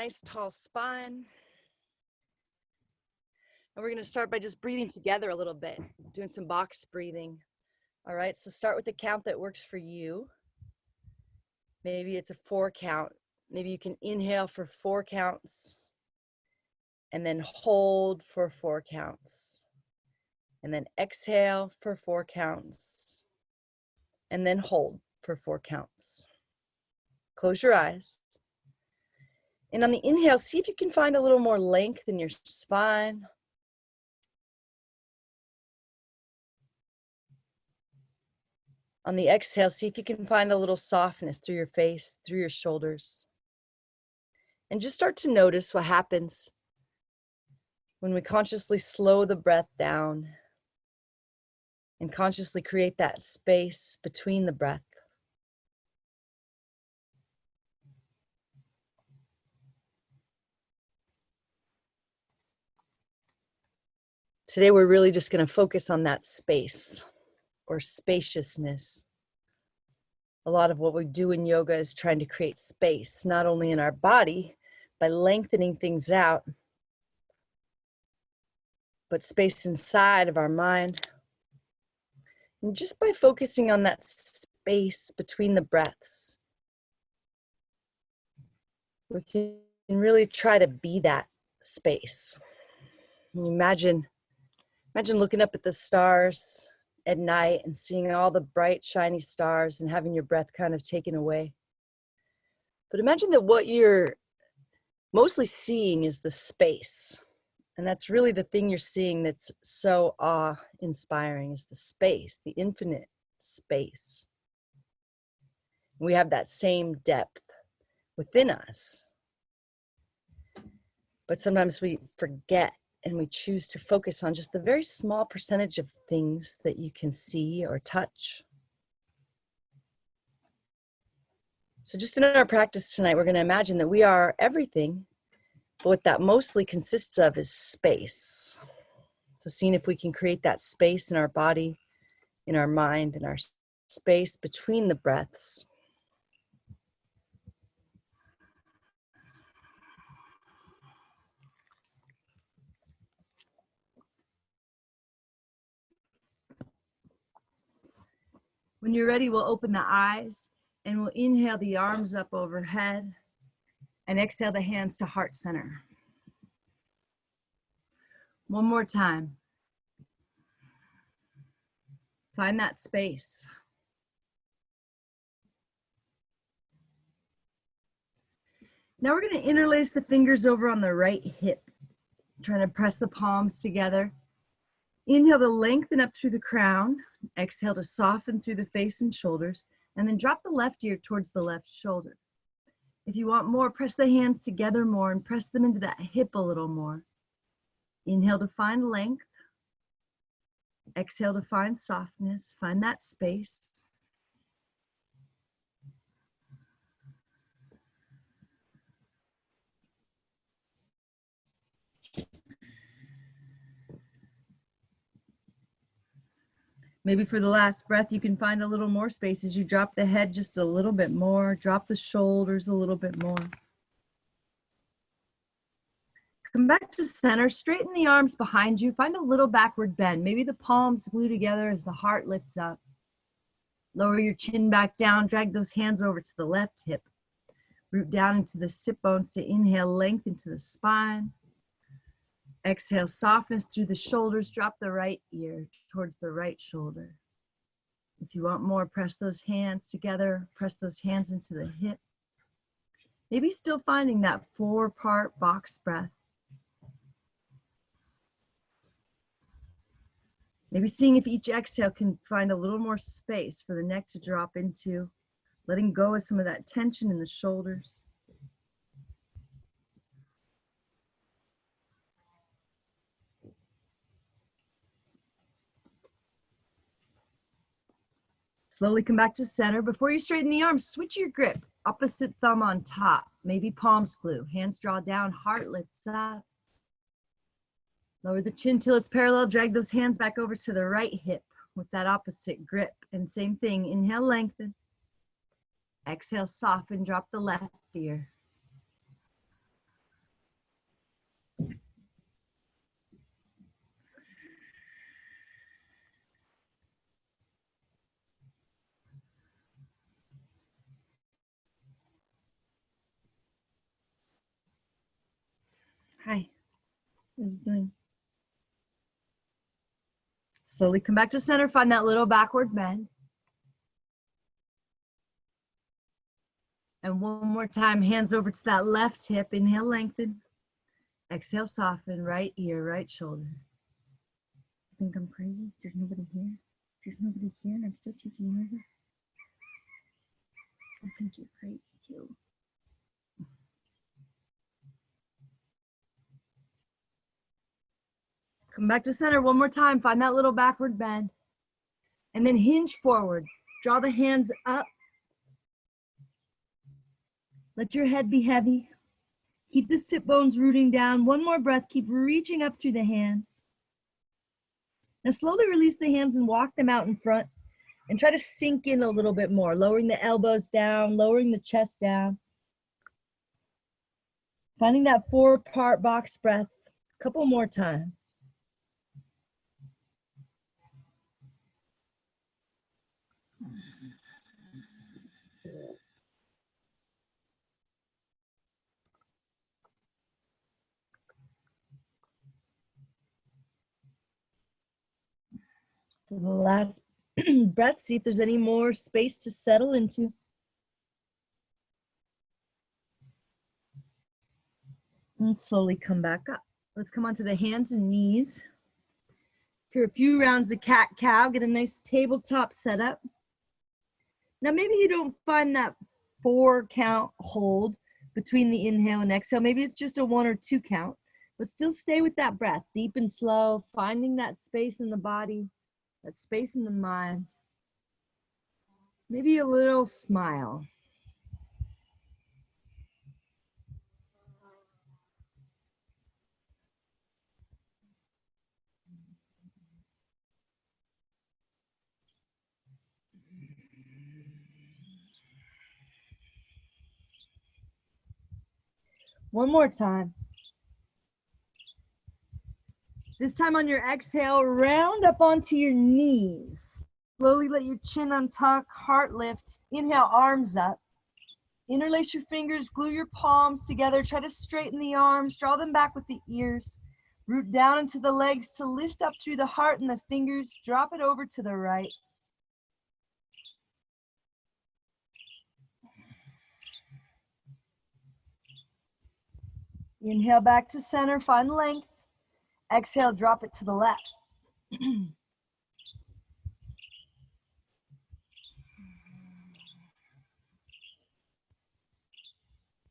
nice tall spine. And we're going to start by just breathing together a little bit, doing some box breathing. All right, so start with the count that works for you. Maybe it's a 4 count. Maybe you can inhale for 4 counts and then hold for 4 counts. And then exhale for 4 counts and then hold for 4 counts. Close your eyes. And on the inhale, see if you can find a little more length in your spine. On the exhale, see if you can find a little softness through your face, through your shoulders. And just start to notice what happens when we consciously slow the breath down and consciously create that space between the breath. Today, we're really just going to focus on that space or spaciousness. A lot of what we do in yoga is trying to create space, not only in our body by lengthening things out, but space inside of our mind. And just by focusing on that space between the breaths, we can really try to be that space. And imagine looking up at the stars at night and seeing all the bright, shiny stars and having your breath kind of taken away. But imagine that what you're mostly seeing is the space. And that's really the thing you're seeing that's so awe-inspiring, is the space, the infinite space. We have that same depth within us. But sometimes we forget and we choose to focus on just the very small percentage of things that you can see or touch. So just in our practice tonight, we're going to imagine that we are everything, but what that mostly consists of is space. So seeing if we can create that space in our body, in our mind, in our space between the breaths. When you're ready, we'll open the eyes and we'll inhale the arms up overhead and exhale the hands to heart center. One more time. Find that space. Now we're going to interlace the fingers over on the right hip, trying to press the palms together. Inhale to lengthen up through the crown. Exhale to soften through the face and shoulders, and then drop the left ear towards the left shoulder. If you want more, press the hands together more and press them into that hip a little more. Inhale to find length. Exhale to find softness. Find that space. Maybe for the last breath, you can find a little more space as you drop the head just a little bit more, drop the shoulders a little bit more. Come back to center, straighten the arms behind you, find a little backward bend. Maybe the palms glue together as the heart lifts up. Lower your chin back down, drag those hands over to the left hip. Root down into the sit bones to inhale, length into the spine. Exhale, softness through the shoulders, drop the right ear towards the right shoulder. If you want more, press those hands together, press those hands into the hip. Maybe still finding that 4-part box breath. Maybe seeing if each exhale can find a little more space for the neck to drop into, letting go of some of that tension in the shoulders. Slowly come back to center. Before you straighten the arms, switch your grip. Opposite thumb on top, maybe palms glue. Hands draw down, heart lifts up. Lower the chin till it's parallel. Drag those hands back over to the right hip with that opposite grip. And same thing, inhale, lengthen. Exhale, soften, drop the left ear. Hi. What are you doing? Slowly come back to center. Find that little backward bend. And one more time, hands over to that left hip. Inhale, lengthen. Exhale, soften. Right ear, right shoulder. I think I'm crazy. There's nobody here. There's nobody here, and I'm still teaching yoga. I think you're crazy too. Come back to center one more time. Find that little backward bend. And then hinge forward. Draw the hands up. Let your head be heavy. Keep the sit bones rooting down. One more breath. Keep reaching up through the hands. Now slowly release the hands and walk them out in front. And try to sink in a little bit more. Lowering the elbows down. Lowering the chest down. Finding that 4-part box breath. A couple more times. For the last breath, see if there's any more space to settle into. And slowly come back up. Let's come onto the hands and knees. For a few rounds of cat-cow, get a nice tabletop setup. Now maybe you don't find that 4-count hold between the inhale and exhale. Maybe it's just a 1 or 2 count, but still stay with that breath, deep and slow, finding that space in the body, that space in the mind. Maybe a little smile. One more time. This time on your exhale, round up onto your knees. Slowly let your chin untuck, heart lift. Inhale, arms up. Interlace your fingers, glue your palms together. Try to straighten the arms, draw them back with the ears. Root down into the legs to lift up through the heart and the fingers. Drop it over to the right. Inhale back to center, find length. Exhale, drop it to the left.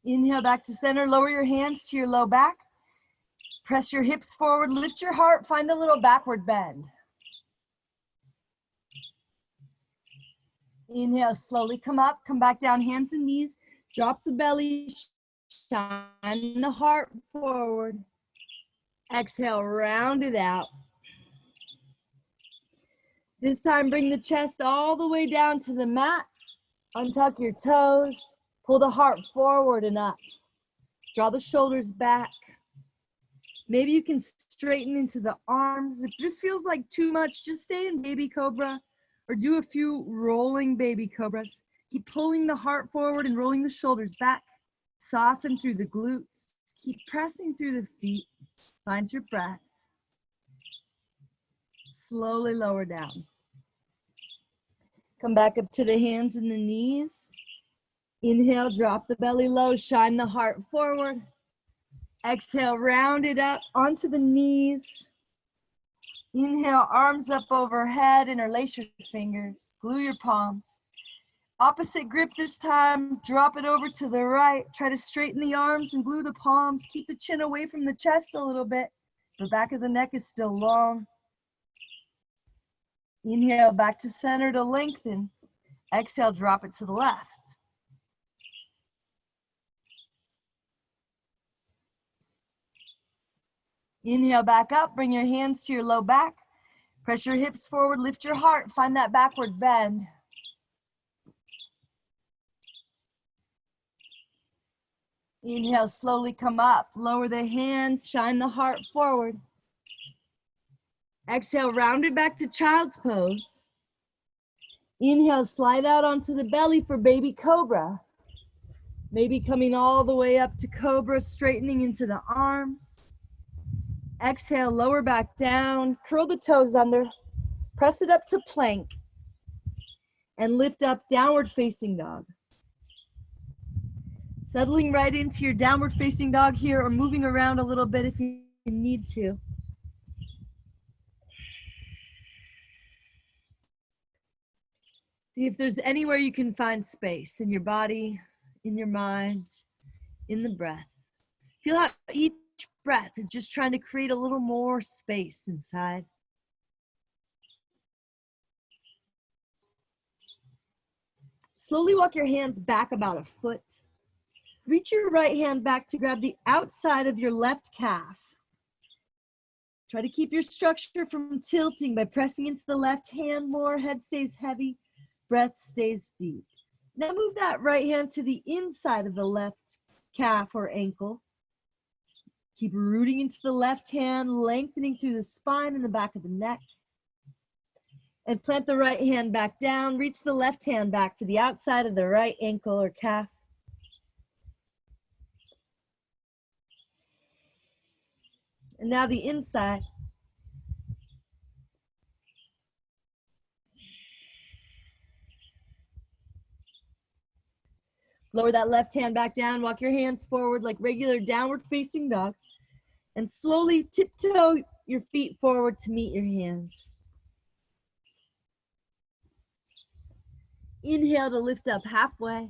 Inhale back to center, lower your hands to your low back. Press your hips forward, lift your heart, find a little backward bend. Inhale, slowly come up, come back down, hands and knees. Drop the belly, shine the heart forward. Exhale, round it out. This time, bring the chest all the way down to the mat. Untuck your toes. Pull the heart forward and up. Draw the shoulders back. Maybe you can straighten into the arms. If this feels like too much, just stay in baby cobra or do a few rolling baby cobras. Keep pulling the heart forward and rolling the shoulders back. Soften through the glutes. Keep pressing through the feet. Find your breath. Slowly lower down. Come back up to the hands and the knees. Inhale, drop the belly low, shine the heart forward. Exhale, round it up onto the knees. Inhale, arms up overhead, interlace your fingers, glue your palms. Opposite grip this time, drop it over to the right. Try to straighten the arms and glue the palms. Keep the chin away from the chest a little bit. The back of the neck is still long. Inhale, back to center to lengthen. Exhale, drop it to the left. Inhale, back up. Bring your hands to your low back. Press your hips forward. Lift your heart. Find that backward bend. Inhale, slowly come up. Lower the hands. Shine the heart forward. Exhale, round it back to child's pose. Inhale, slide out onto the belly for baby cobra. Maybe coming all the way up to cobra, straightening into the arms. Exhale, lower back down, curl the toes under, press it up to plank, and lift up, downward facing dog. Settling right into your downward facing dog here, or moving around a little bit if you need to. See if there's anywhere you can find space in your body, in your mind, in the breath. Feel how each breath is just trying to create a little more space inside. Slowly walk your hands back about a foot. Reach your right hand back to grab the outside of your left calf. Try to keep your structure from tilting by pressing into the left hand more. Head stays heavy, breath stays deep. Now move that right hand to the inside of the left calf or ankle. Keep rooting into the left hand, lengthening through the spine and the back of the neck. And plant the right hand back down. Reach the left hand back to the outside of the right ankle or calf. And now the inside. Lower that left hand back down. Walk your hands forward like regular downward facing dog. And slowly tiptoe your feet forward to meet your hands. Inhale to lift up halfway.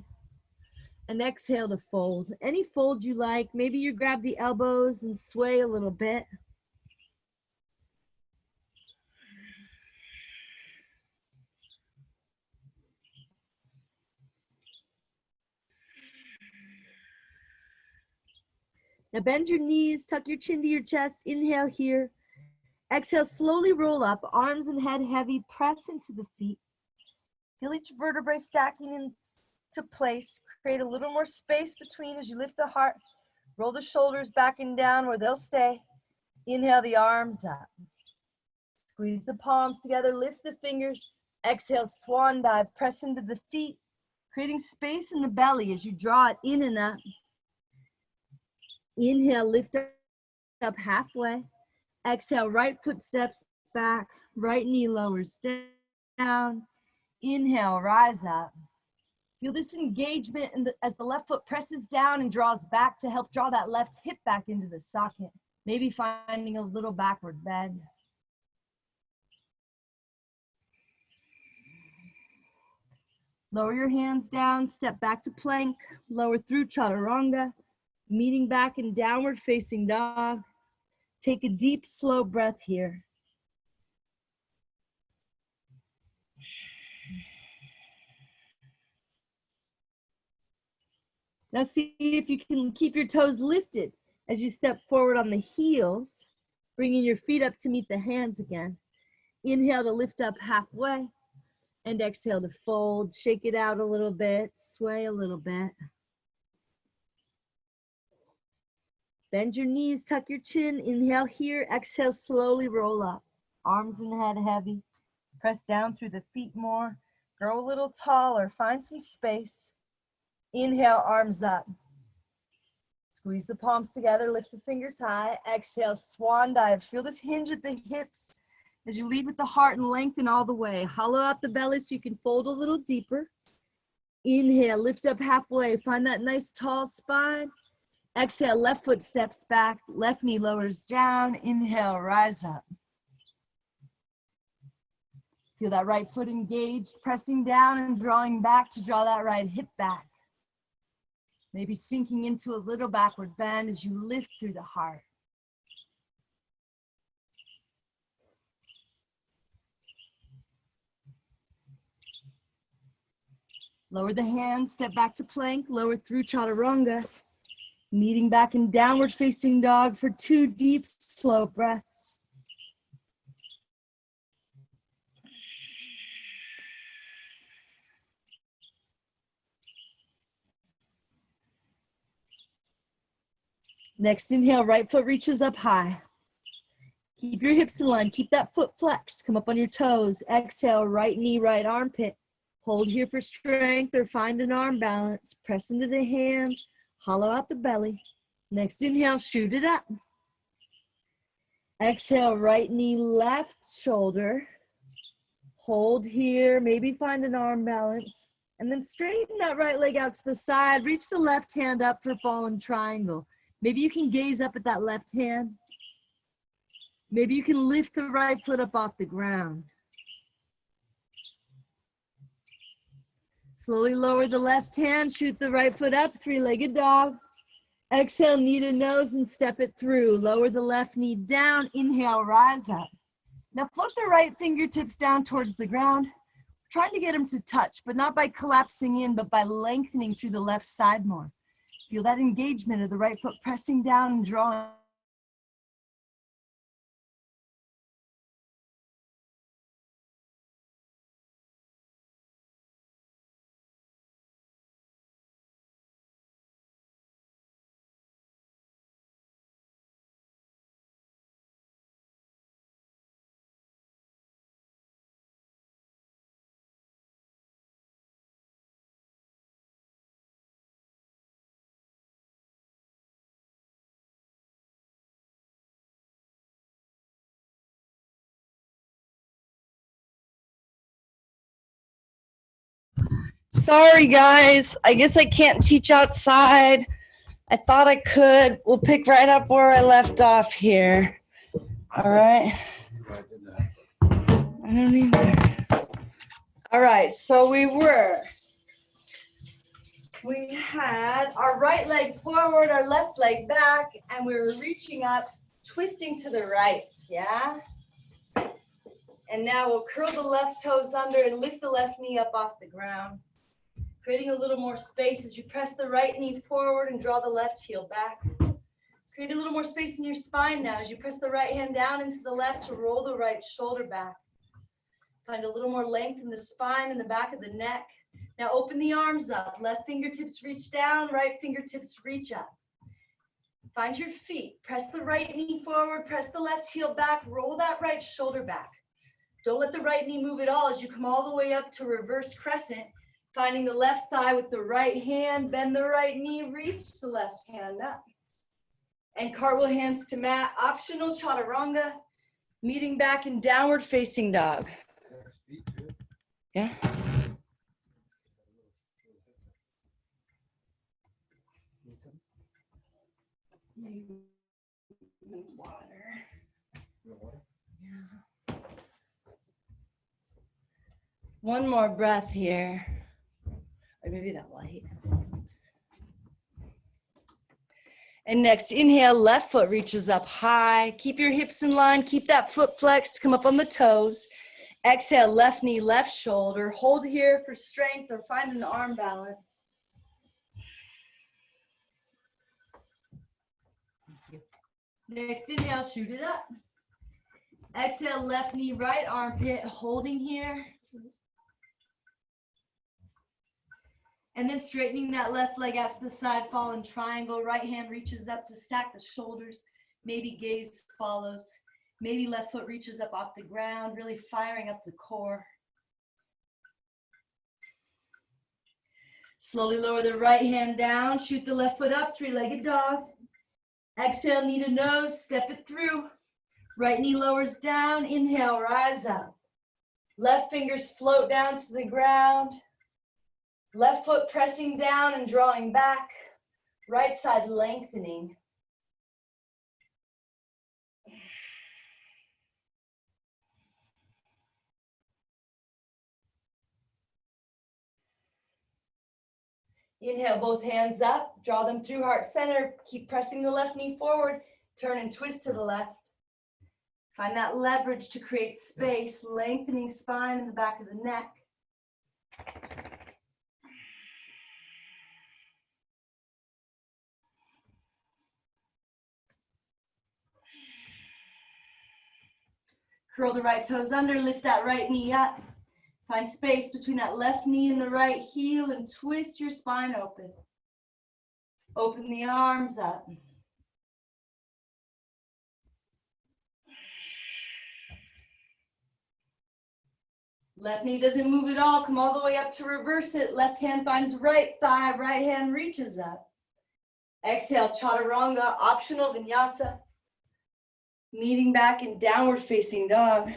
And exhale to fold. Any fold you like. Maybe you grab the elbows and sway a little bit. Now bend your knees, tuck your chin to your chest. Inhale here. Exhale, slowly roll up, arms and head heavy, press into the feet. Feel each vertebrae stacking into place. Create a little more space between as you lift the heart. Roll the shoulders back and down where they'll stay. Inhale the arms up. Squeeze the palms together, lift the fingers. Exhale, swan dive, press into the feet, creating space in the belly as you draw it in and up. Inhale, lift up halfway. Exhale, right foot steps back, right knee lowers down. Inhale, rise up. Feel this engagement as the left foot presses down and draws back to help draw that left hip back into the socket. Maybe finding a little backward bend. Lower your hands down, step back to plank, lower through chaturanga, meeting back in downward facing dog. Take a deep, slow breath here. Now see if you can keep your toes lifted as you step forward on the heels, bringing your feet up to meet the hands again. Inhale to lift up halfway, and exhale to fold. Shake it out a little bit, sway a little bit. Bend your knees, tuck your chin. Inhale here, exhale, slowly roll up. Arms and head heavy. Press down through the feet more. Grow a little taller, find some space. Inhale, arms up. Squeeze the palms together, lift the fingers high. Exhale, swan dive. Feel this hinge at the hips as you lead with the heart and lengthen all the way. Hollow out the belly so you can fold a little deeper. Inhale, lift up halfway. Find that nice tall spine. Exhale, left foot steps back, left knee lowers down. Inhale, rise up. Feel that right foot engaged, pressing down and drawing back to draw that right hip back. Maybe sinking into a little backward bend as you lift through the heart. Lower the hands, step back to plank, lower through chaturanga. Meeting back in downward facing dog for 2 deep, slow breaths. Next inhale, right foot reaches up high. Keep your hips in line, keep that foot flexed, come up on your toes. Exhale, right knee, right armpit. Hold here for strength or find an arm balance. Press into the hands, hollow out the belly. Next inhale, shoot it up. Exhale, right knee, left shoulder. Hold here, maybe find an arm balance. And then straighten that right leg out to the side. Reach the left hand up for fallen triangle. Maybe you can gaze up at that left hand. Maybe you can lift the right foot up off the ground. Slowly lower the left hand, shoot the right foot up, three-legged dog. Exhale, knee to nose and step it through. Lower the left knee down, inhale, rise up. Now float the right fingertips down towards the ground. Trying to get them to touch, but not by collapsing in, but by lengthening through the left side more. Feel that engagement of the right foot pressing down and drawing. Sorry guys, I guess I can't teach outside. I thought I could. We'll pick right up where I left off here. All right. I don't either. All right, so we had our right leg forward, our left leg back, and we were reaching up, twisting to the right, yeah? And now we'll curl the left toes under and lift the left knee up off the ground. Creating a little more space as you press the right knee forward and draw the left heel back. Create a little more space in your spine now as you press the right hand down into the left to roll the right shoulder back. Find a little more length in the spine and the back of the neck. Now open the arms up. Left fingertips reach down, right fingertips reach up. Find your feet. Press the right knee forward, press the left heel back, roll that right shoulder back. Don't let the right knee move at all as you come all the way up to reverse crescent. Finding the left thigh with the right hand, bend the right knee, reach the left hand up. And cartwheel hands to mat, optional chaturanga, meeting back in downward facing dog. Yeah. Water. Yeah. One more breath here. Or maybe that light. And next, inhale, left foot reaches up high. Keep your hips in line. Keep that foot flexed. Come up on the toes. Exhale, left knee, left shoulder. Hold here for strength or find an arm balance. Next, inhale, shoot it up. Exhale, left knee, right armpit, holding here. And then straightening that left leg out to the side, fallen triangle. Right hand reaches up to stack the shoulders. Maybe gaze follows. Maybe left foot reaches up off the ground, really firing up the core. Slowly lower the right hand down, shoot the left foot up, three-legged dog. Exhale, knee to nose, step it through. Right knee lowers down, inhale, rise up. Left fingers float down to the ground. Left foot pressing down and drawing back. Right side lengthening. Inhale, both hands up, draw them through heart center. Keep pressing the left knee forward. Turn and twist to the left. Find that leverage to create space, lengthening spine in the back of the neck. Curl the right toes under, lift that right knee up. Find space between that left knee and the right heel and twist your spine open. Open the arms up. Left knee doesn't move at all. Come all the way up to reverse it. Left hand finds right thigh, right hand reaches up. Exhale, chaturanga, optional vinyasa. Meeting back in downward facing dog.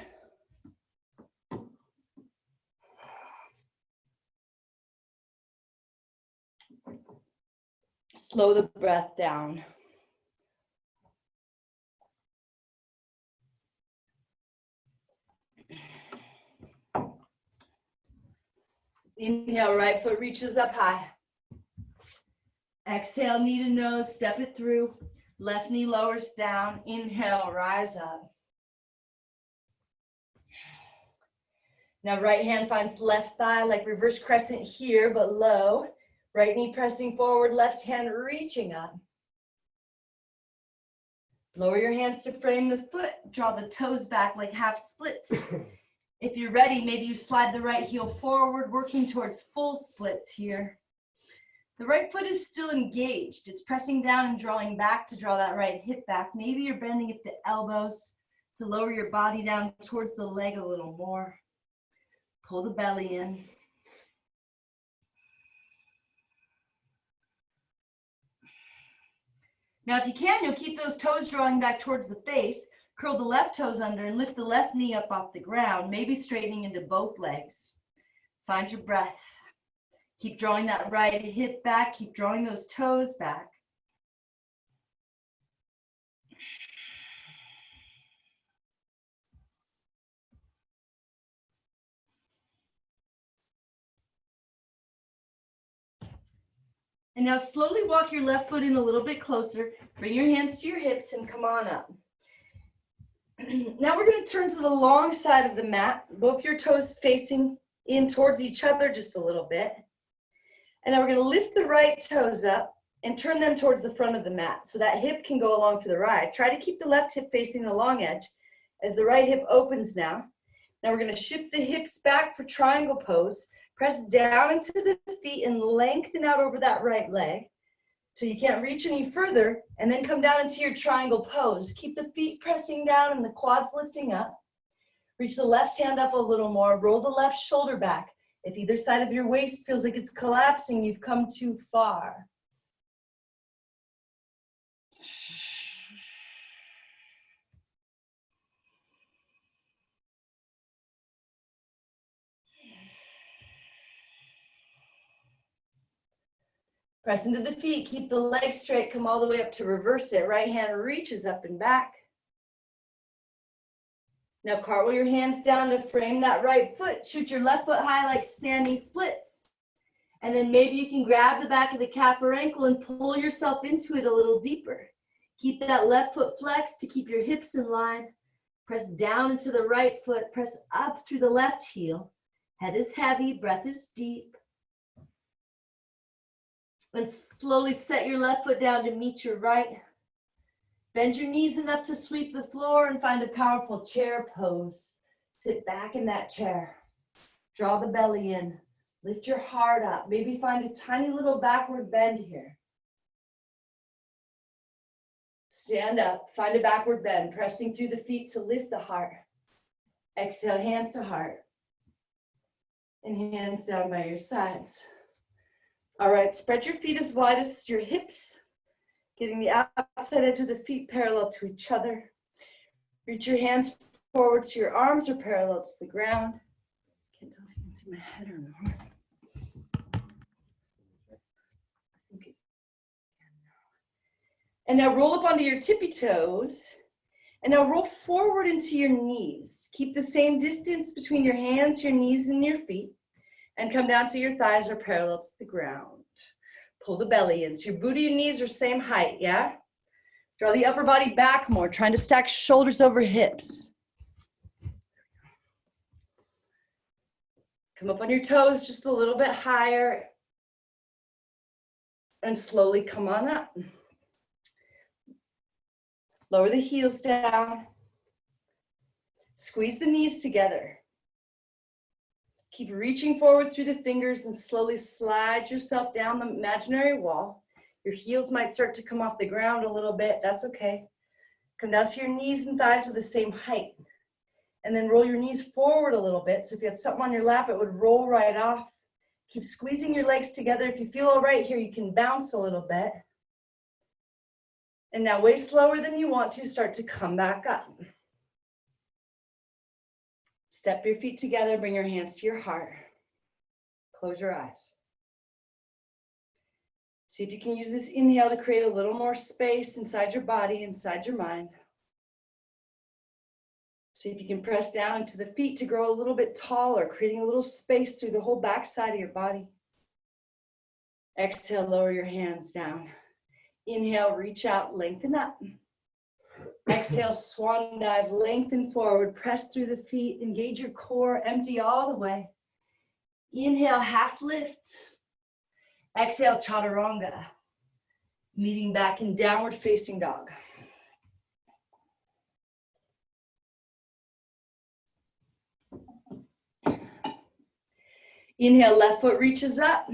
Slow the breath down. Inhale, right foot reaches up high. Exhale, knee to nose, step it through. Left knee lowers down. Inhale, rise up. Now right hand finds left thigh like reverse crescent here, but low. Right knee pressing forward, left hand reaching up. Lower your hands to frame the foot. Draw the toes back like half splits. If you're ready, maybe you slide the right heel forward, working towards full splits here. The right foot is still engaged. It's pressing down and drawing back to draw that right hip back. Maybe you're bending at the elbows to lower your body down towards the leg a little more. Pull the belly in. Now, if you can, you'll keep those toes drawing back towards the face. Curl the left toes under and lift the left knee up off the ground, maybe straightening into both legs. Find your breath. Keep drawing that right hip back. Keep drawing those toes back. And now slowly walk your left foot in a little bit closer. Bring your hands to your hips and come on up. Now we're going to turn to the long side of the mat. Both your toes facing in towards each other just a little bit. And now we're going to lift the right toes up and turn them towards the front of the mat so that hip can go along for the ride. Try to keep the left hip facing the long edge as the right hip opens now. Now we're going to shift the hips back for triangle pose. Press down into the feet and lengthen out over that right leg till you can't reach any further, and then come down into your triangle pose. Keep the feet pressing down and the quads lifting up. Reach the left hand up a little more. Roll the left shoulder back. If either side of your waist feels like it's collapsing, you've come too far. Press into the feet, keep the legs straight, come all the way up to reverse it. Right hand reaches up and back. Now cartwheel your hands down to frame that right foot. Shoot your left foot high like standing splits. And then maybe you can grab the back of the calf or ankle and pull yourself into it a little deeper. Keep that left foot flexed to keep your hips in line. Press down into the right foot, press up through the left heel. Head is heavy, breath is deep. And slowly set your left foot down to meet your right. Bend your knees enough to sweep the floor and find a powerful chair pose. Sit back in that chair. Draw the belly in. Lift your heart up. Maybe find a tiny little backward bend here. Stand up. Find a backward bend, pressing through the feet to lift the heart. Exhale, hands to heart. And hands down by your sides. All right, spread your feet as wide as your hips, getting the outside edge of the feet parallel to each other. Reach your hands forward so your arms are parallel to the ground. Can't tell if you can see my head or not. And now roll up onto your tippy toes. And now roll forward into your knees. Keep the same distance between your hands, your knees, and your feet. And come down to your thighs are parallel to the ground. Pull the belly in. So your booty and knees are same height, yeah? Draw the upper body back more, trying to stack shoulders over hips. Come up on your toes just a little bit higher. And slowly come on up. Lower the heels down. Squeeze the knees together. Keep reaching forward through the fingers and slowly slide yourself down the imaginary wall. Your heels might start to come off the ground a little bit. That's okay. Come down to your knees and thighs are the same height. And then roll your knees forward a little bit. So if you had something on your lap, it would roll right off. Keep squeezing your legs together. If you feel all right here, you can bounce a little bit. And now way slower than you want to, start to come back up. Step your feet together, bring your hands to your heart. Close your eyes. See if you can use this inhale to create a little more space inside your body, inside your mind. See if you can press down into the feet to grow a little bit taller, creating a little space through the whole back side of your body. Exhale, lower your hands down. Inhale, reach out, lengthen up. Exhale, swan dive, lengthen forward, press through the feet, engage your core, empty all the way. Inhale, half lift. Exhale, chaturanga. Meeting back in downward facing dog. Inhale, left foot reaches up.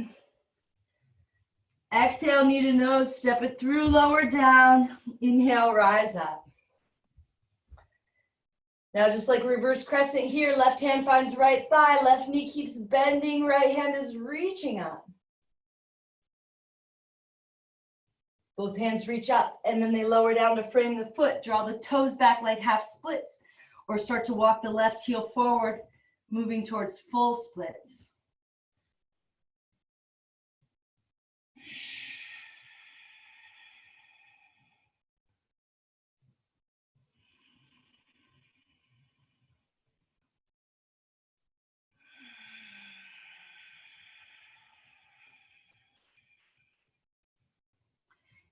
Exhale, knee to nose, step it through, lower down. Inhale, rise up. Now, just like reverse crescent here, left hand finds right thigh, left knee keeps bending, right hand is reaching up. Both hands reach up, and then they lower down to frame the foot. Draw the toes back like half splits, or start to walk the left heel forward, moving towards full splits.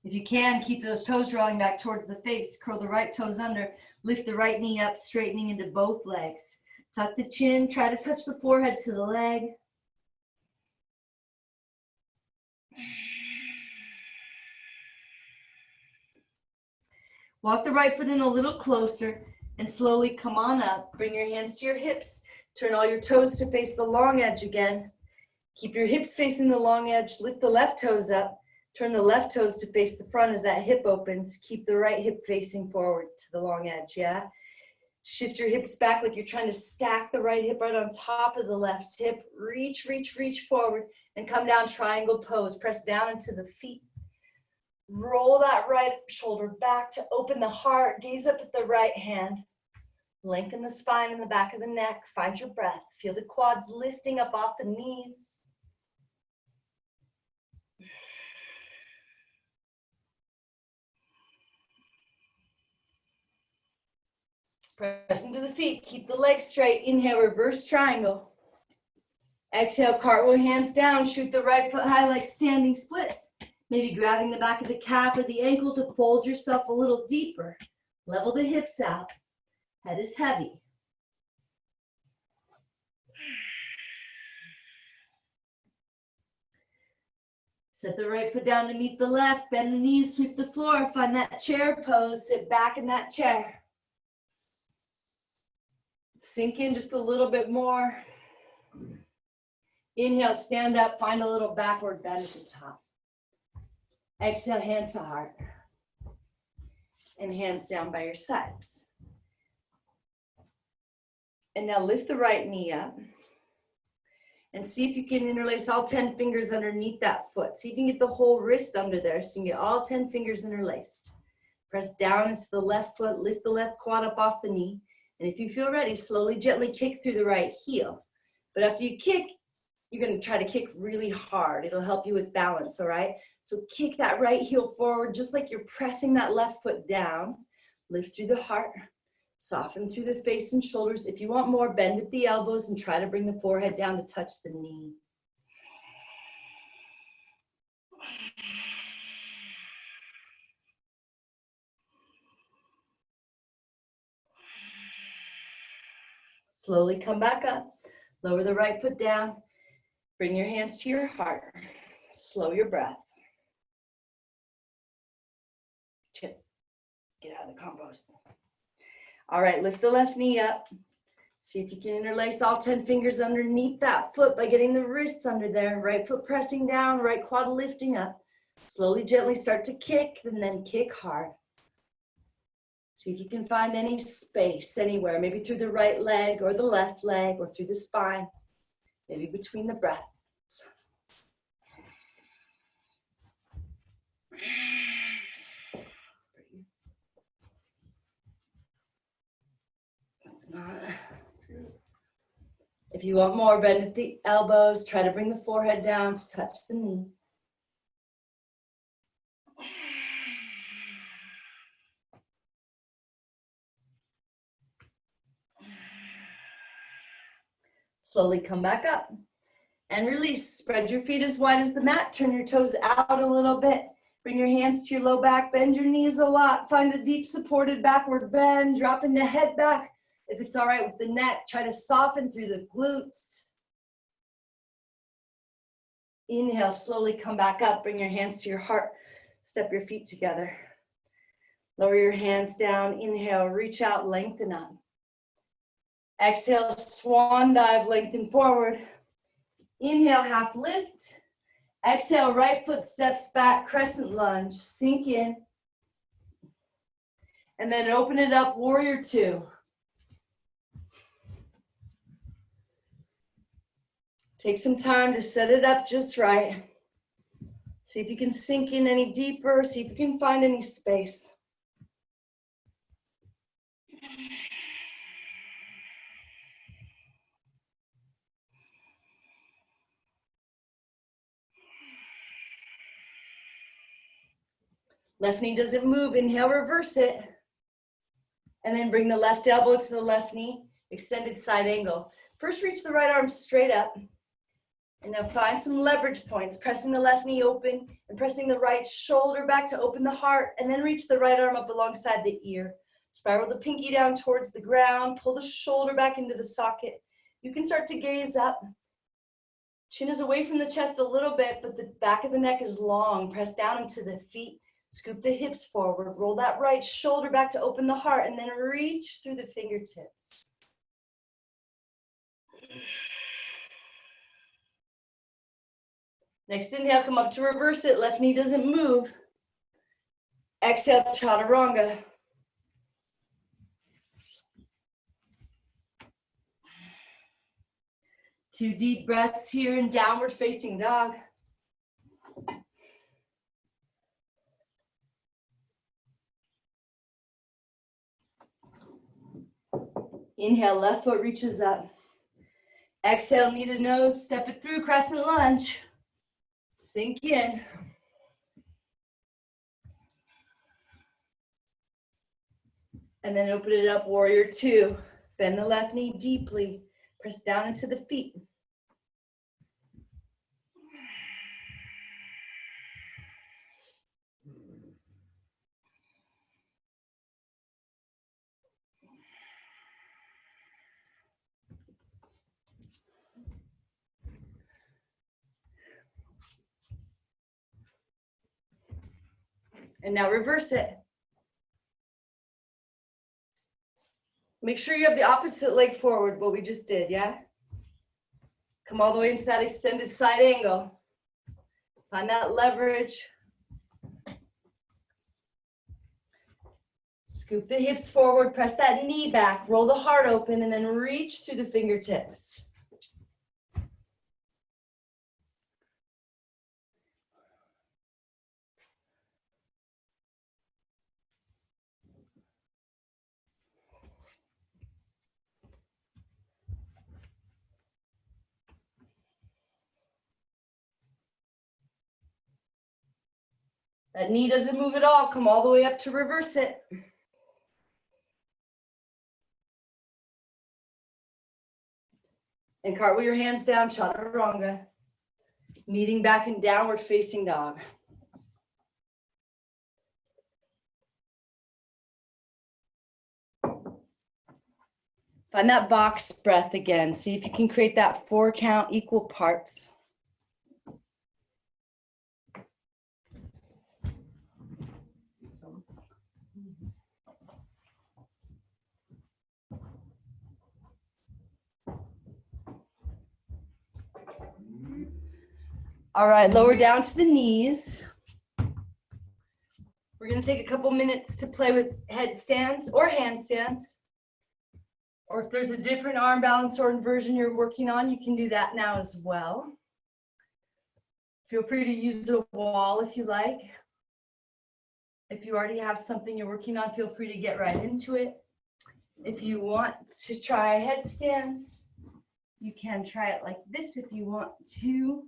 If you can, keep those toes drawing back towards the face. Curl the right toes under. Lift the right knee up, straightening into both legs. Tuck the chin. Try to touch the forehead to the leg. Walk the right foot in a little closer and slowly come on up. Bring your hands to your hips. Turn all your toes to face the long edge again. Keep your hips facing the long edge. Lift the left toes up. Turn the left toes to face the front as that hip opens. Keep the right hip facing forward to the long edge, yeah? Shift your hips back like you're trying to stack the right hip right on top of the left hip. Reach, reach, reach forward and come down triangle pose. Press down into the feet. Roll that right shoulder back to open the heart. Gaze up at the right hand. Lengthen the spine and the back of the neck. Find your breath. Feel the quads lifting up off the knees. Press into the feet. Keep the legs straight. Inhale, reverse triangle. Exhale, cartwheel hands down. Shoot the right foot high like standing splits. Maybe grabbing the back of the calf or the ankle to fold yourself a little deeper. Level the hips out. Head is heavy. Set the right foot down to meet the left. Bend the knees, sweep the floor. Find that chair pose. Sit back in that chair. Sink in just a little bit more. Inhale, stand up. Find a little backward bend at the top. Exhale, hands to heart. And hands down by your sides. And now lift the right knee up. And see if you can interlace all 10 fingers underneath that foot. See if you can get the whole wrist under there so you can get all 10 fingers interlaced. Press down into the left foot. Lift the left quad up off the knee. And if you feel ready, slowly, gently kick through the right heel. But after you kick, you're going to try to kick really hard. It'll help you with balance, all right? So kick that right heel forward just like you're pressing that left foot down. Lift through the heart. Soften through the face and shoulders. If you want more, bend at the elbows and try to bring the forehead down to touch the knee. Slowly come back up. Lower the right foot down. Bring your hands to your heart. Slow your breath. Chip. Get out of the compost. All right, lift the left knee up. See if you can interlace all 10 fingers underneath that foot by getting the wrists under there. Right foot pressing down, right quad lifting up. Slowly, gently start to kick and then kick hard. See if you can find any space anywhere, maybe through the right leg or the left leg or through the spine, maybe between the breaths. Breathe. It's not. If you want more, bend at the elbows. Try to bring the forehead down to touch the knee. Slowly come back up and release. Spread your feet as wide as the mat. Turn your toes out a little bit. Bring your hands to your low back. Bend your knees a lot. Find a deep supported backward bend. Dropping the head back. If it's all right with the neck, try to soften through the glutes. Inhale, slowly come back up. Bring your hands to your heart. Step your feet together. Lower your hands down. Inhale, reach out, lengthen up. Exhale, swan dive, lengthen forward. Inhale, half lift. Exhale, right foot steps back, crescent lunge. Sink in. And then open it up, warrior two. Take some time to set it up just right. See if you can sink in any deeper. See if you can find any space. Left knee doesn't move. Inhale, reverse it. And then bring the left elbow to the left knee. Extended side angle. First, reach the right arm straight up. And now find some leverage points. Pressing the left knee open and pressing the right shoulder back to open the heart. And then reach the right arm up alongside the ear. Spiral the pinky down towards the ground. Pull the shoulder back into the socket. You can start to gaze up. Chin is away from the chest a little bit, but the back of the neck is long. Press down into the feet. Scoop the hips forward. Roll that right shoulder back to open the heart. And then reach through the fingertips. Next inhale, come up to reverse it. Left knee doesn't move. Exhale, chaturanga. Two deep breaths here in downward facing dog. Inhale, left foot reaches up. Exhale, knee to nose, step it through, crescent lunge. Sink in. And then open it up, warrior two. Bend the left knee deeply. Press down into the feet. And now reverse it. Make sure you have the opposite leg forward, what we just did, yeah? Come all the way into that extended side angle. Find that leverage. Scoop the hips forward, press that knee back, roll the heart open, and then reach through the fingertips. That knee doesn't move at all. Come all the way up to reverse it. And cartwheel your hands down, chaturanga. Meeting back in downward facing dog. Find that box breath again. See if you can create that 4 count, equal parts. All right, lower down to the knees. We're going to take a couple minutes to play with headstands or handstands. Or if there's a different arm balance or inversion you're working on, you can do that now as well. Feel free to use a wall if you like. If you already have something you're working on, feel free to get right into it. If you want to try headstands, you can try it like this if you want to.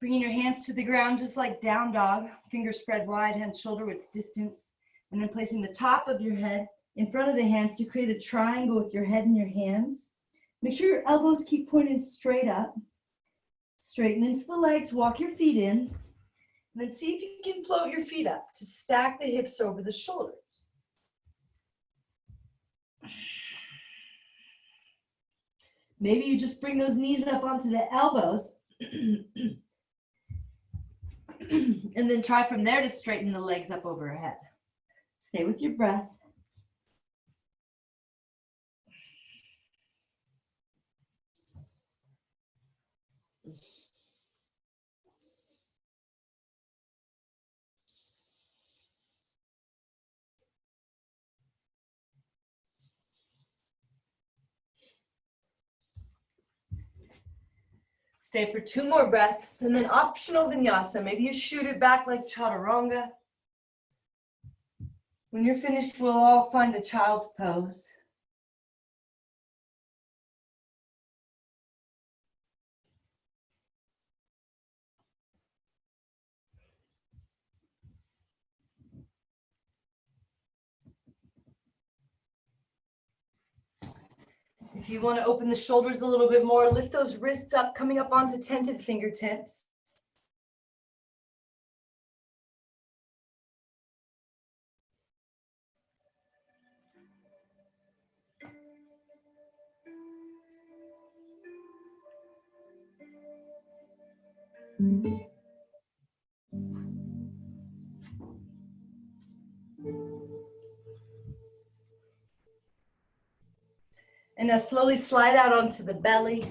Bringing your hands to the ground just like down dog, fingers spread wide, hands shoulder width distance, and then placing the top of your head in front of the hands to create a triangle with your head and your hands. Make sure your elbows keep pointing straight up. Straighten into the legs, walk your feet in, and then see if you can float your feet up to stack the hips over the shoulders. Maybe you just bring those knees up onto the elbows and then try from there to straighten the legs up overhead. Stay with your breath. Stay for 2 more breaths, and then optional vinyasa. Maybe you shoot it back like chaturanga. When you're finished, we'll all find a child's pose. If you want to open the shoulders a little bit more, lift those wrists up, coming up onto tented fingertips. And now slowly slide out onto the belly.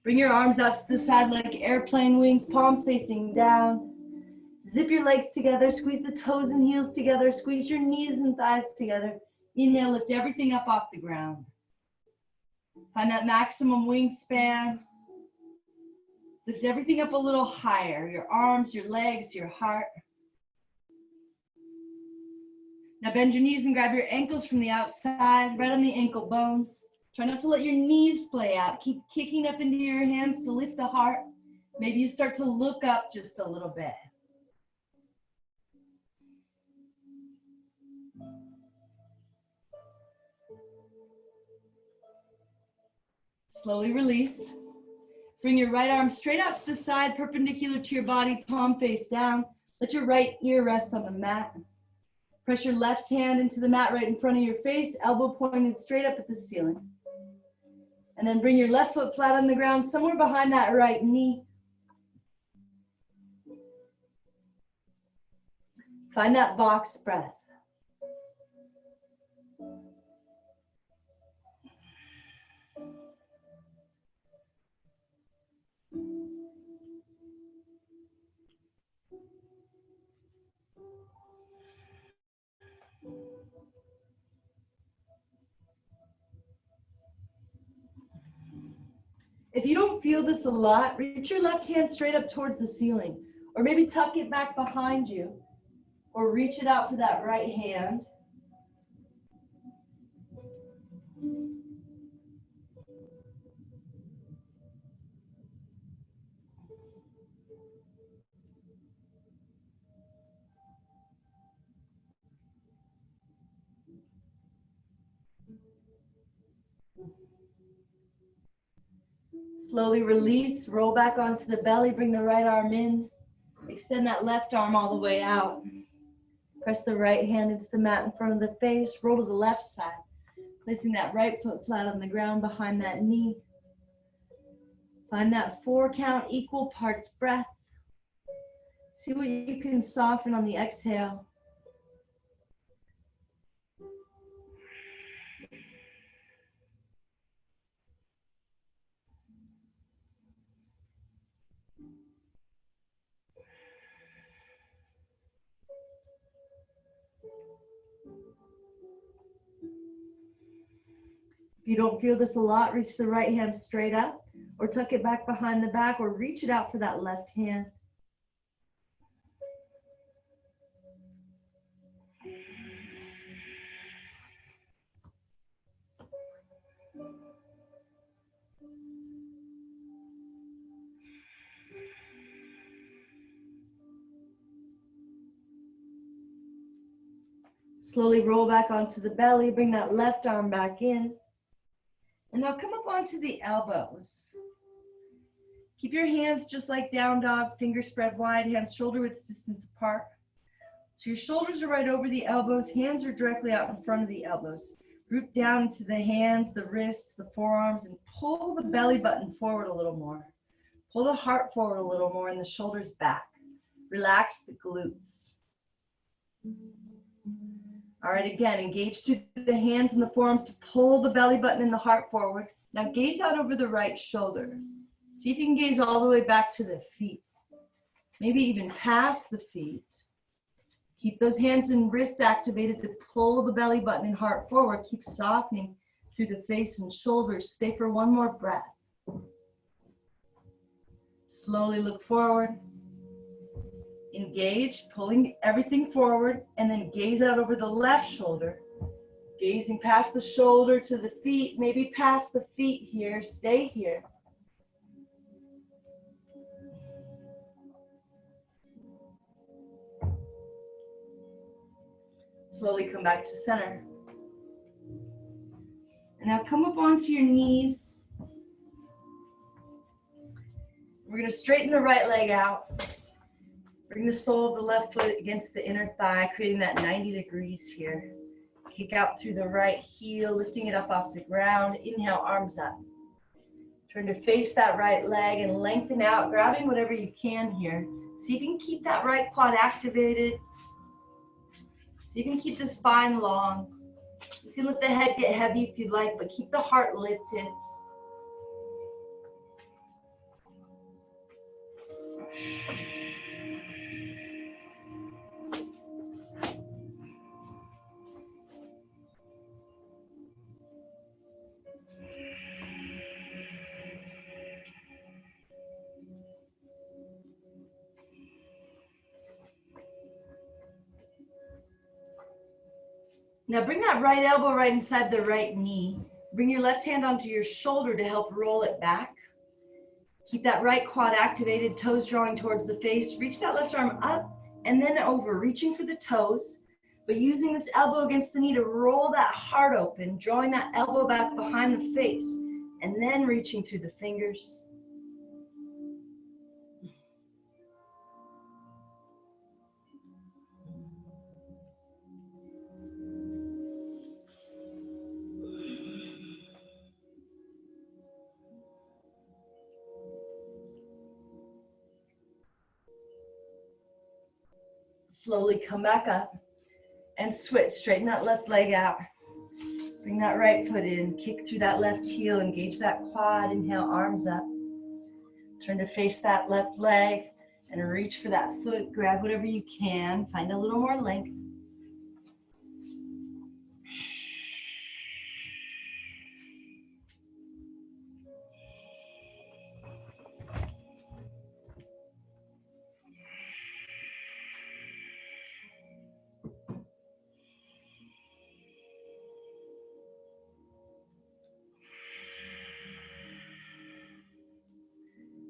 Bring your arms out to the side like airplane wings, palms facing down. Zip your legs together, squeeze the toes and heels together, squeeze your knees and thighs together. Inhale, lift everything up off the ground. Find that maximum wingspan. Lift everything up a little higher, your arms, your legs, your heart. Now bend your knees and grab your ankles from the outside, right on the ankle bones. Try not to let your knees splay out. Keep kicking up into your hands to lift the heart. Maybe you start to look up just a little bit. Slowly release. Bring your right arm straight out to the side, perpendicular to your body, palm face down. Let your right ear rest on the mat. Press your left hand into the mat right in front of your face, elbow pointed straight up at the ceiling. And then bring your left foot flat on the ground, somewhere behind that right knee. Find that box breath. If you don't feel this a lot, reach your left hand straight up towards the ceiling, or maybe tuck it back behind you, or reach it out for that right hand. Slowly release, roll back onto the belly, bring the right arm in, extend that left arm all the way out. Press the right hand into the mat in front of the face, roll to the left side, placing that right foot flat on the ground behind that knee. Find that 4 count, equal parts breath. See what you can soften on the exhale. If you don't feel this a lot, reach the right hand straight up, or tuck it back behind the back, or reach it out for that left hand. Slowly roll back onto the belly, bring that left arm back in. And now come up onto the elbows. Keep your hands just like down dog, fingers spread wide, hands shoulder width distance apart. So your shoulders are right over the elbows, hands are directly out in front of the elbows. Root down into the hands, the wrists, the forearms, and pull the belly button forward a little more. Pull the heart forward a little more and the shoulders back. Relax the glutes. All right, again, engage through the hands and the forearms to pull the belly button and the heart forward. Now gaze out over the right shoulder. See if you can gaze all the way back to the feet. Maybe even past the feet. Keep those hands and wrists activated to pull the belly button and heart forward. Keep softening through the face and shoulders. Stay for one more breath. Slowly look forward. Engage, pulling everything forward, and then gaze out over the left shoulder. Gazing past the shoulder to the feet, maybe past the feet here. Stay here. Slowly come back to center. And now come up onto your knees. We're going to straighten the right leg out. Bring the sole of the left foot against the inner thigh, creating that 90 degrees here. Kick out through the right heel, lifting it up off the ground. Inhale, arms up. Turn to face that right leg and lengthen out, grabbing whatever you can here. See if you can keep that right quad activated. See if you can keep the spine long. You can let the head get heavy if you'd like, but keep the heart lifted. Now bring that right elbow right inside the right knee. Bring your left hand onto your shoulder to help roll it back. Keep that right quad activated, toes drawing towards the face. Reach that left arm up and then over, reaching for the toes, but using this elbow against the knee to roll that heart open, drawing that elbow back behind the face, and then reaching through the fingers. Slowly come back up and switch. Straighten that left leg out. Bring that right foot in. Kick through that left heel. Engage that quad. Inhale, arms up. Turn to face that left leg and reach for that foot. Grab whatever you can. Find a little more length.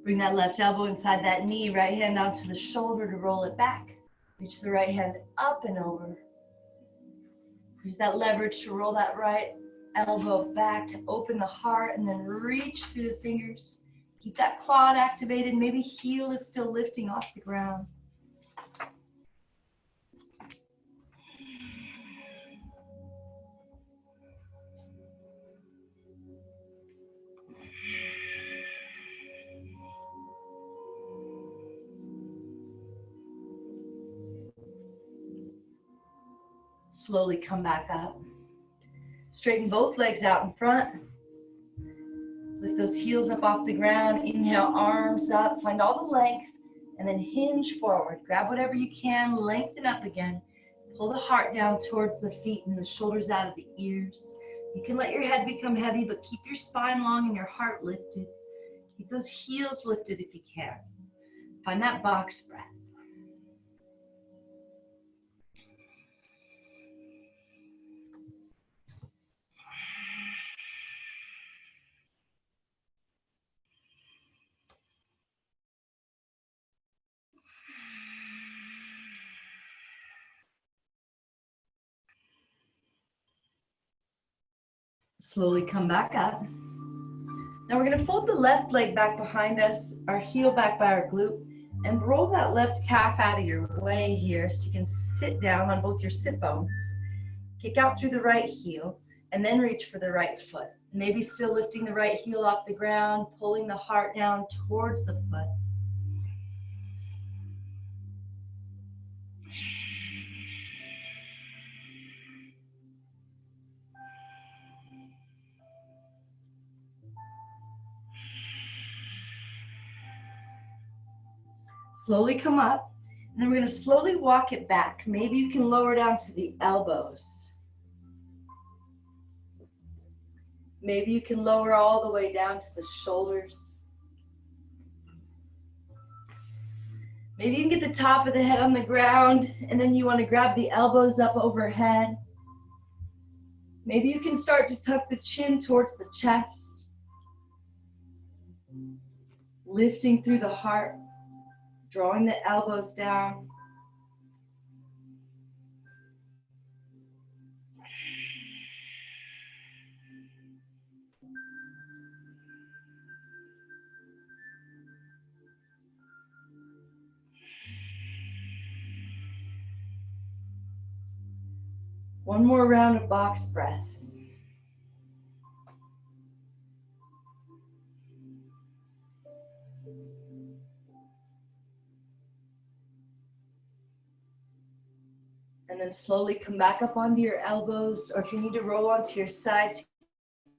Bring that left elbow inside that knee, right hand onto the shoulder to roll it back. Reach the right hand up and over. Use that leverage to roll that right elbow back to open the heart and then reach through the fingers. Keep that quad activated. Maybe heel is still lifting off the ground. Slowly come back up. Straighten both legs out in front. Lift those heels up off the ground. Inhale, arms up. Find all the length and then hinge forward. Grab whatever you can. Lengthen up again. Pull the heart down towards the feet and the shoulders out of the ears. You can let your head become heavy, but keep your spine long and your heart lifted. Keep those heels lifted if you can. Find that box breath. Slowly come back up. Now we're going to fold the left leg back behind us, our heel back by our glute, and roll that left calf out of your way here so you can sit down on both your sit bones. Kick out through the right heel, and then reach for the right foot. Maybe still lifting the right heel off the ground, pulling the heart down towards the foot. Slowly come up, and then we're going to slowly walk it back. Maybe you can lower down to the elbows. Maybe you can lower all the way down to the shoulders. Maybe you can get the top of the head on the ground, and then you want to grab the elbows up overhead. Maybe you can start to tuck the chin towards the chest, lifting through the heart, drawing the elbows down. One more round of box breath. And then slowly come back up onto your elbows, or if you need to roll onto your side to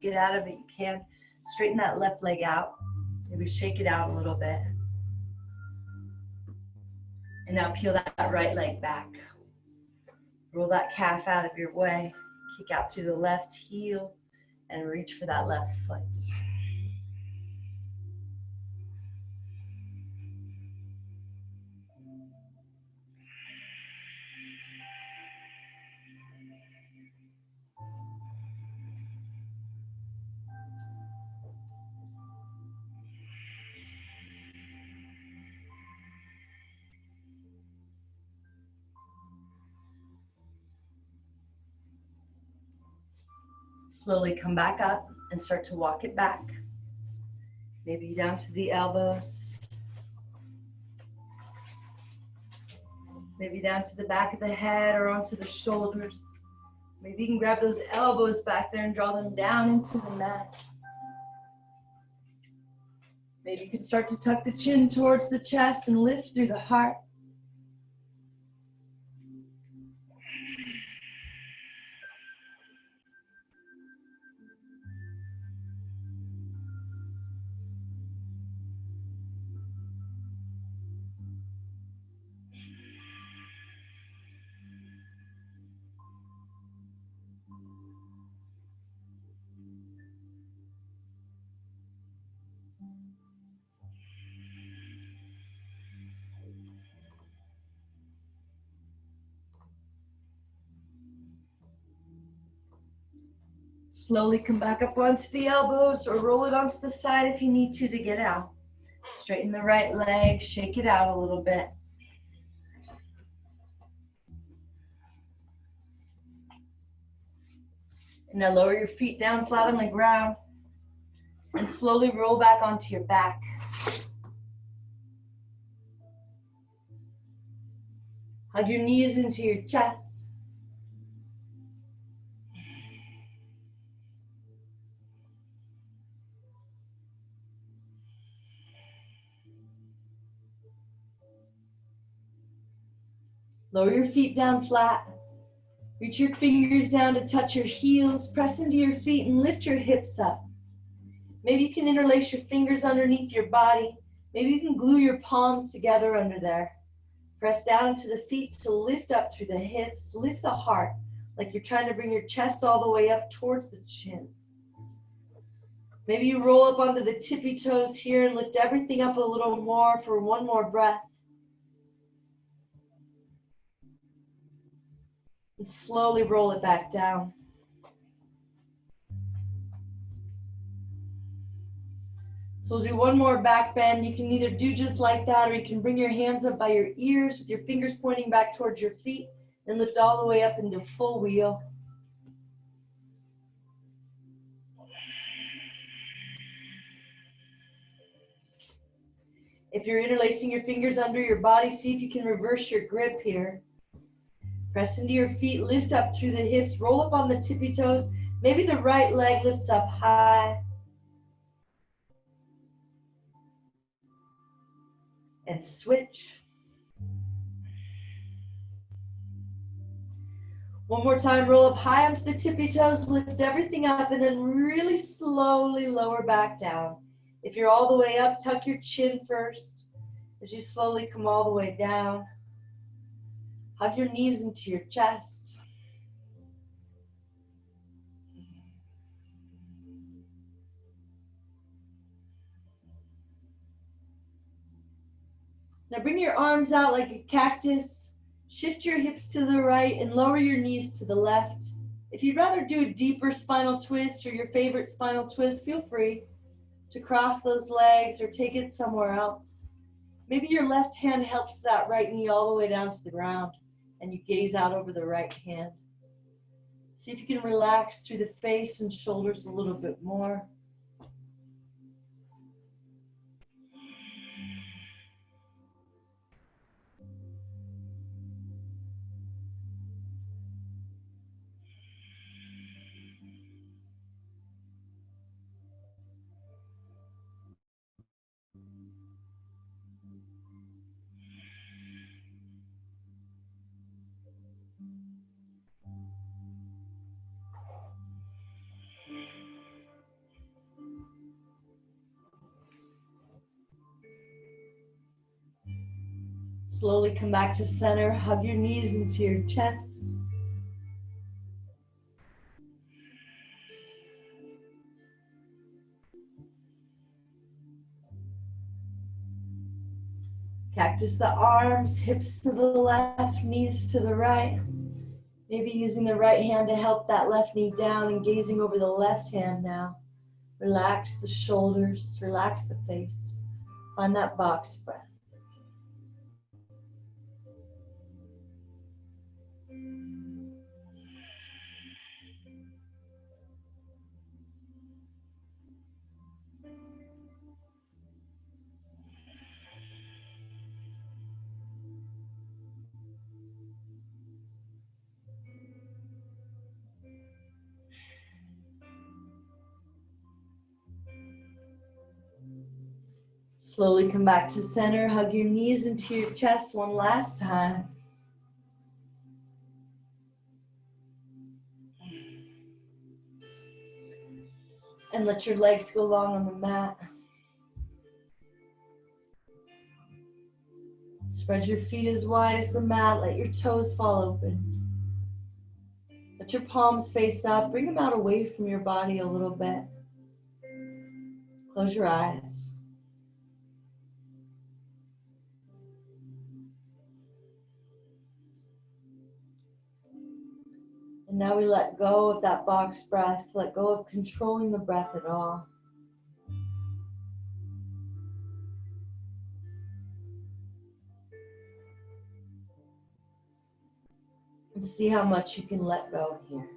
get out of it, you can. Straighten that left leg out. Maybe shake it out a little bit. And now peel that right leg back. Roll that calf out of your way. Kick out through the left heel and reach for that left foot. Slowly come back up and start to walk it back. Maybe down to the elbows. Maybe down to the back of the head or onto the shoulders. Maybe you can grab those elbows back there and draw them down into the mat. Maybe you can start to tuck the chin towards the chest and lift through the heart. Slowly come back up onto the elbows or roll it onto the side if you need to get out. Straighten the right leg, shake it out a little bit. And now lower your feet down flat on the ground and slowly roll back onto your back. Hug your knees into your chest. Lower your feet down flat. Reach your fingers down to touch your heels. Press into your feet and lift your hips up. Maybe you can interlace your fingers underneath your body. Maybe you can glue your palms together under there. Press down into the feet to lift up through the hips. Lift the heart like you're trying to bring your chest all the way up towards the chin. Maybe you roll up onto the tippy toes here and lift everything up a little more for one more breath. And slowly roll it back down. So we'll do one more back bend. You can either do just like that, or you can bring your hands up by your ears with your fingers pointing back towards your feet and lift all the way up into full wheel. If you're interlacing your fingers under your body, see if you can reverse your grip here. Press into your feet, lift up through the hips, roll up on the tippy toes. Maybe the right leg lifts up high. And switch. One more time, roll up high onto the tippy toes, lift everything up, and then really slowly lower back down. If you're all the way up, tuck your chin first as you slowly come all the way down. Hug your knees into your chest. Now bring your arms out like a cactus. Shift your hips to the right and lower your knees to the left. If you'd rather do a deeper spinal twist or your favorite spinal twist, feel free to cross those legs or take it somewhere else. Maybe your left hand helps that right knee all the way down to the ground and you gaze out over the right hand. See if you can relax through the face and shoulders a little bit more. Slowly come back to center, hug your knees into your chest. Cactus the arms, hips to the left, knees to the right. Maybe using the right hand to help that left knee down and gazing over the left hand now. Relax the shoulders, relax the face. Find that box breath. Slowly come back to center, hug your knees into your chest one last time. And let your legs go long on the mat. Spread your feet as wide as the mat, let your toes fall open. Let your palms face up, bring them out away from your body a little bit. Close your eyes. And now we let go of that box breath, let go of controlling the breath at all. And see how much you can let go here.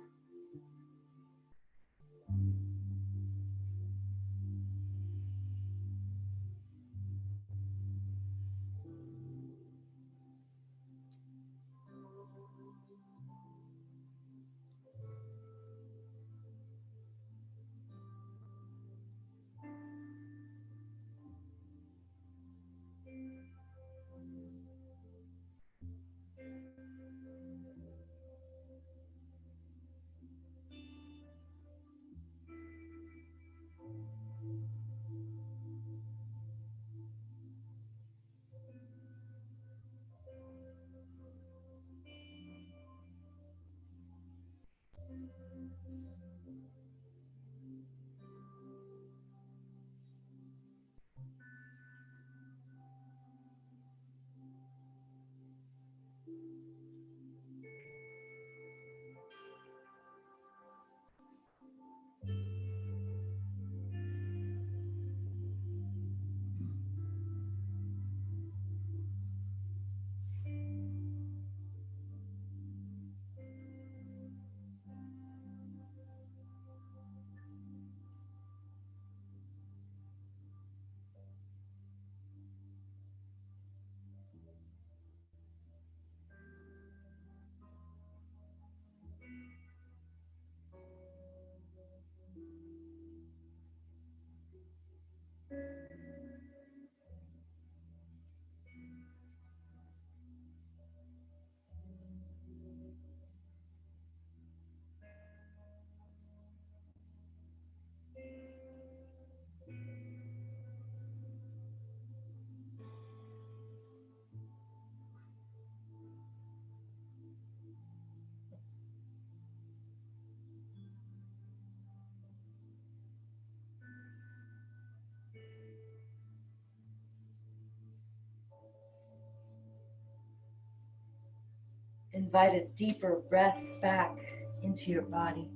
Invite a deeper breath back into your body.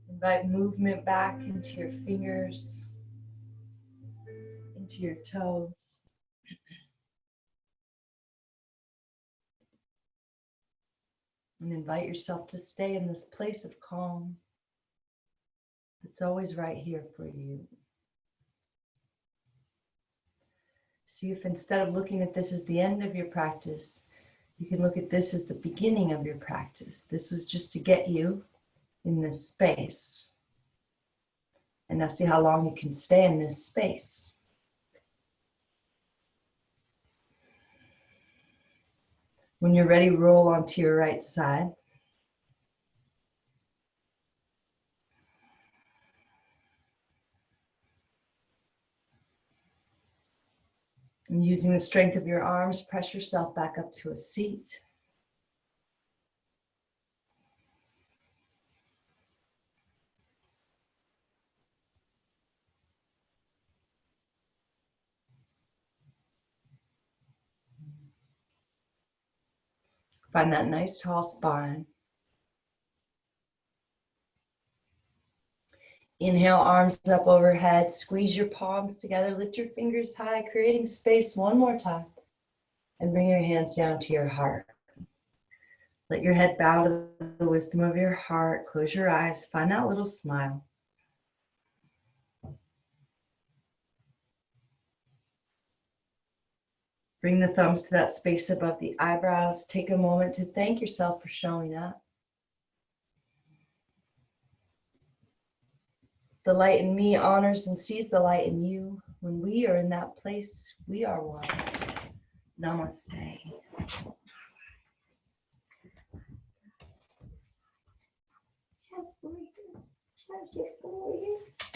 Invite movement back into your fingers, into your toes. And invite yourself to stay in this place of calm that's always right here for you. See if instead of looking at this as the end of your practice, you can look at this as the beginning of your practice. This was just to get you in this space. And now see how long you can stay in this space. When you're ready, roll onto your right side. And using the strength of your arms, press yourself back up to a seat. Find that nice tall spine. Inhale, arms up overhead. Squeeze your palms together. Lift your fingers high, creating space one more time. And bring your hands down to your heart. Let your head bow to the wisdom of your heart. Close your eyes. Find that little smile. Bring the thumbs to that space above the eyebrows. Take a moment to thank yourself for showing up. The light in me honors and sees the light in you. When we are in that place, we are one. Namaste. Chest over here.